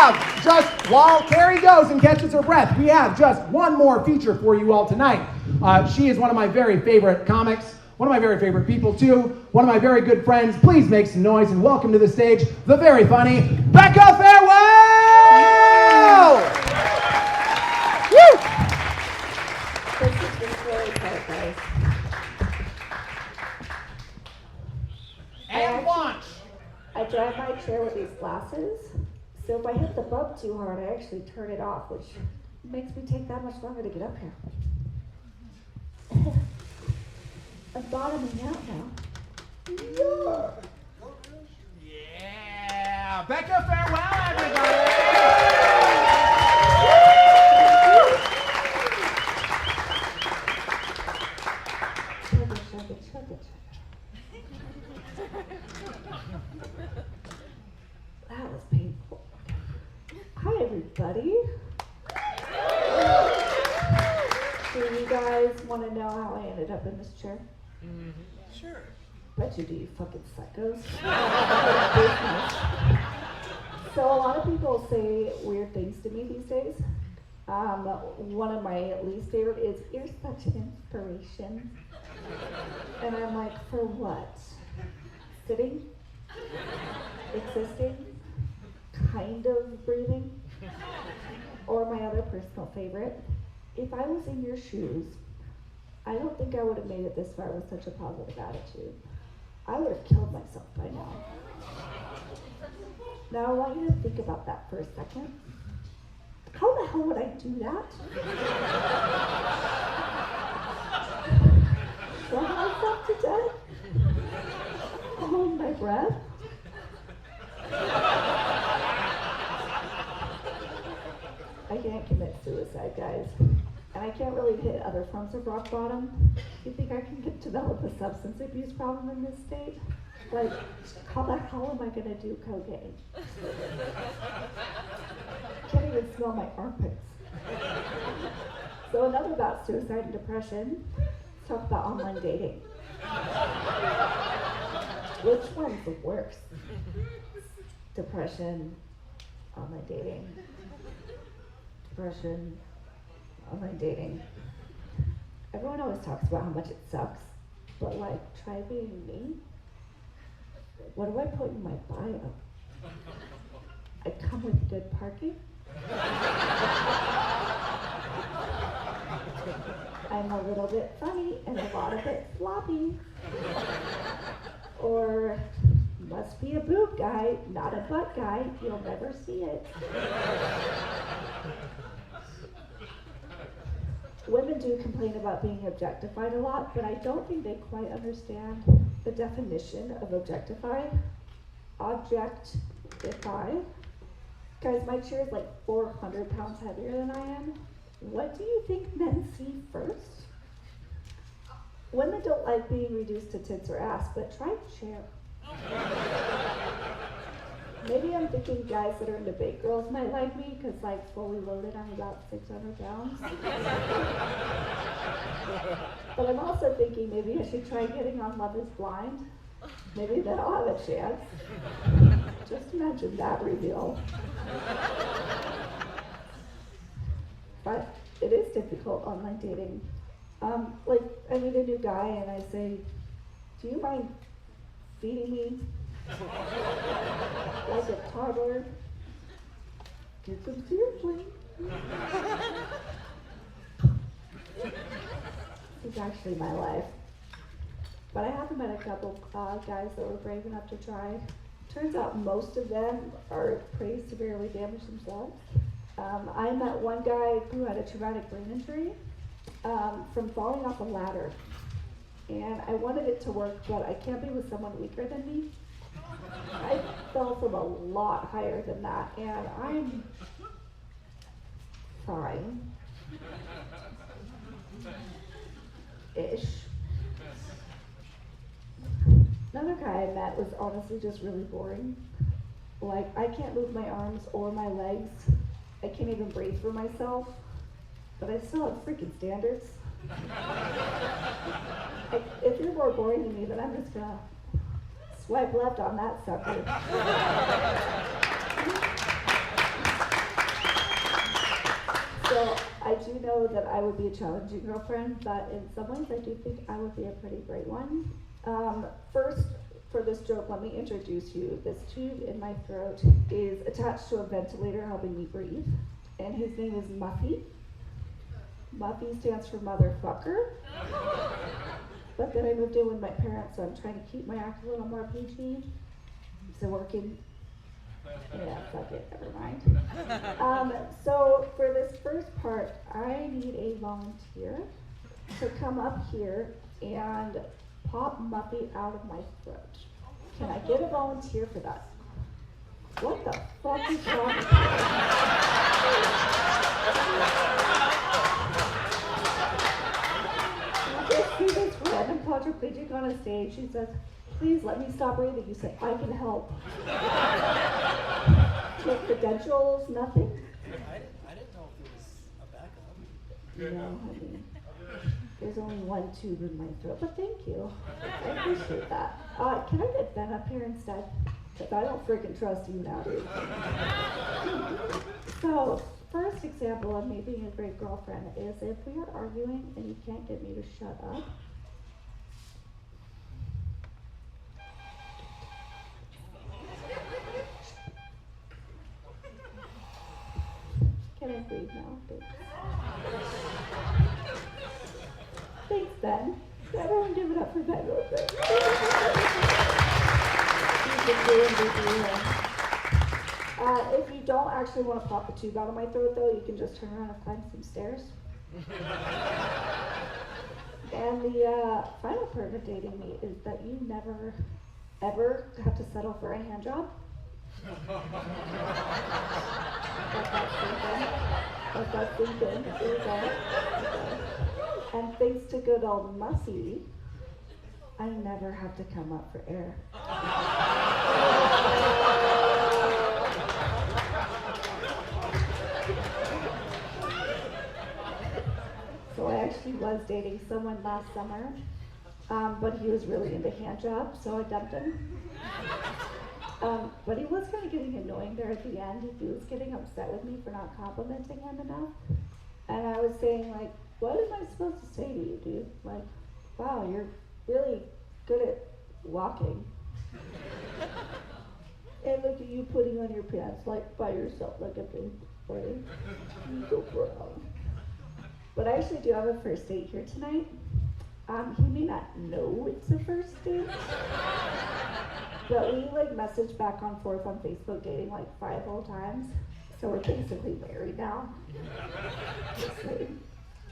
have just, while Carrie goes and catches her breath, we have just one more feature for you all tonight. She is one of my very favorite comics, one of my very favorite people too, one of my very good friends. Please make some noise and welcome to the stage, the very funny Becca Farewell! Woo! This is just really tight, guys. And launch! I drive my chair with these glasses, so if I hit the bump too hard, I actually turn it off, which makes me take that much longer to get up here. I'm bottoming out now. Yeah! Becca Farewell, everybody! Chug it. That was painful. Hi, everybody. Do you guys want to know how I ended up in this chair? Sure. Bet you do, you fucking psychos. So a lot of people say weird things to me these days. One of my least favorite is, "You're such an inspiration." And I'm like, for what? Sitting? Existing? Kind of breathing? Or my other personal favorite, if I was in your shoes, I don't think I would have made it this far with such a positive attitude. I would have killed myself by now. Now I want you to think about that for a second. How the hell would I do that? Run myself to death? Hold my breath? I can't commit suicide, guys. And I can't really hit other forms of rock bottom. You think I can develop a substance abuse problem in this state? Like, how the hell am I gonna do cocaine? Can't even smell my armpits. So enough about suicide and depression. Let's talk about online dating. Which one's the worst? Depression, online dating. Depression, online dating. Everyone always talks about how much it sucks, but like, try being me. What do I put in my bio? I come with good parking. I'm a little bit funny and a lot of it floppy. Or, must be a boob guy, not a butt guy. You'll never see it. Women do complain about being objectified a lot, but I don't think they quite understand the definition of objectify. Objectify. Guys, my chair is like 400 pounds heavier than I am. What do you think men see first? Women don't like being reduced to tits or ass, but try chair. Maybe I'm thinking guys that are into big girls might like me, because like fully loaded I'm about 600 pounds. But I'm also thinking maybe I should try getting on Love is Blind. Maybe then I'll have a chance. Just imagine that reveal. But it is difficult online dating. Like, I meet a new guy and I say, "Do you mind feeding me like a toddler? Get some seriously." This is actually my life. But I haven't met a couple guys that were brave enough to try. Turns out most of them are pretty severely damaged themselves. I met one guy who had a traumatic brain injury from falling off a ladder. And I wanted it to work, but I can't be with someone weaker than me. I fell from a lot higher than that, and I'm fine. Ish. Another guy I met was honestly just really boring. Like, I can't move my arms or my legs. I can't even breathe for myself. But I still have freaking standards. If you're more boring than me, then I'm just gonna swipe left on that sucker. So I do know that I would be a challenging girlfriend, but in some ways I do think I would be a pretty great one. First, for this joke, let me introduce you. This tube in my throat is attached to a ventilator helping me breathe, and his name is Muffy. Muffy stands for motherfucker. But then I moved in with my parents, so I'm trying to keep my act a little more PG. Is it working? Yeah, fuck it, never mind. So for this first part, I need a volunteer to come up here and pop Muffy out of my throat. Can I get a volunteer for that? What the fuck is wrong with you? I see this random quadriplegic on a stage. She says, please let me stop breathing. You say, I can help. No credentials, nothing? I didn't know if it was a backup. No, honey. There's only one tube in my throat, but thank you. I appreciate that. Can I get Ben up here instead? Because I don't freaking trust you now, dude. So, first example of me being a great girlfriend is if we are arguing and you can't get me to shut up. Can I breathe now? Thanks. Thanks, Ben. Everyone give it up for Ben real quick. If you don't actually want to pop a tube out of my throat, though, you can just turn around and climb some stairs. And the final part of dating me is that you never, ever have to settle for a hand job. Let that sink in. Here we go. And thanks to good old Mussy, I never have to come up for air. So I actually was dating someone last summer, but he was really into hand jobs, so I dumped him. But he was kind of getting annoying there at the end. He was getting upset with me for not complimenting him enough. And I was saying, like, what am I supposed to say to you, dude? Like, wow, you're really good at walking. And look at you putting on your pants, like, by yourself, like a big boy. You so proud. But I actually do have a first date here tonight. He may not know it's a first date. But we like message back and forth on Facebook dating like 5 whole times. So we're basically married now.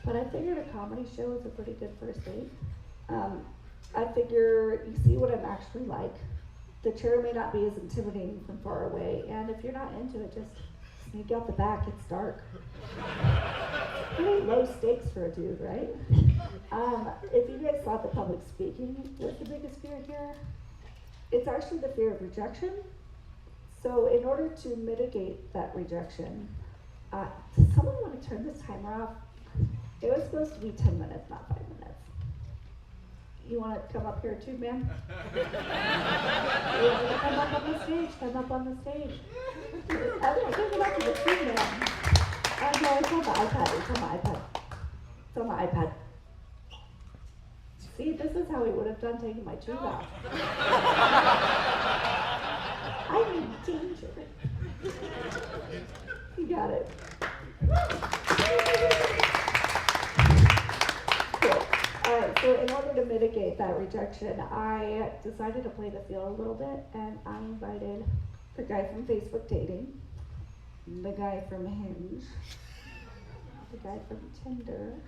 But I figured a comedy show is a pretty good first date. I figure you see what I'm actually like. The chair may not be as intimidating from far away, and if you're not into it, just sneak out the back, it's dark. Pretty low stakes for a dude, right? If you guys thought the public speaking was the biggest fear here, it's actually the fear of rejection. So in order to mitigate that rejection, does someone want to turn this timer off? It was supposed to be 10 minutes, not 5 minutes. You want to come up here too, man? You want to come up on the stage? Come up on the stage. Okay, give it up to the tube man. No, it's on the iPad. It's on the iPad. It's on the iPad. See, this is how we would have done taking my tube out. I'm in danger. You got it. Cool. Alright, so in order to mitigate that rejection, I decided to play the field a little bit, and I invited the guy from Facebook Dating, the guy from Hinge, the guy from Tinder,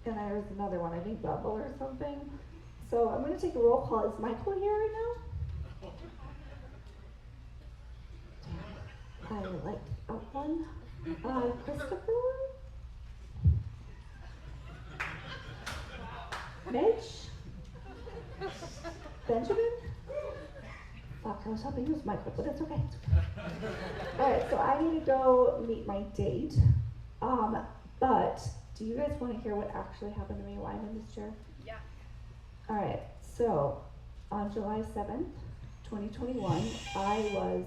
and there's another one, I think Bumble or something. So I'm going to take a roll call. Is Michael here right now? I like that one. Christopher? Mitch? Benjamin? Fuck, I was hoping it was Michael, but it's okay. Alright, so I need to go meet my date. But do you guys want to hear what actually happened to me while I'm in this chair? Yeah. Alright, so on July 7th, 2021, I was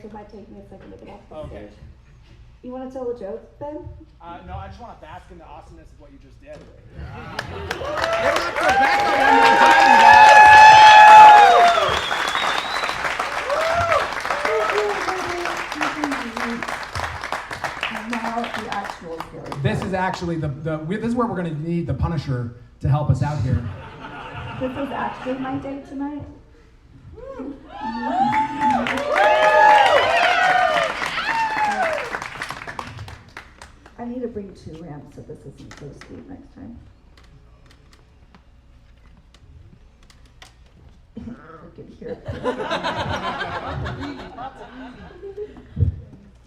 so it might take me a second to get off the Okay. stage. You wanna tell the joke, Ben? No, I just want to bask in the awesomeness of what you just did. Now the actual scary. This is actually this is where we're going to need the Punisher to help us out here. This is actually my date tonight. I need to bring 2 ramps so this isn't so steep next time. I can hear it.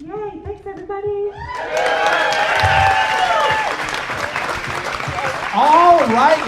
Yay, thanks everybody. All right.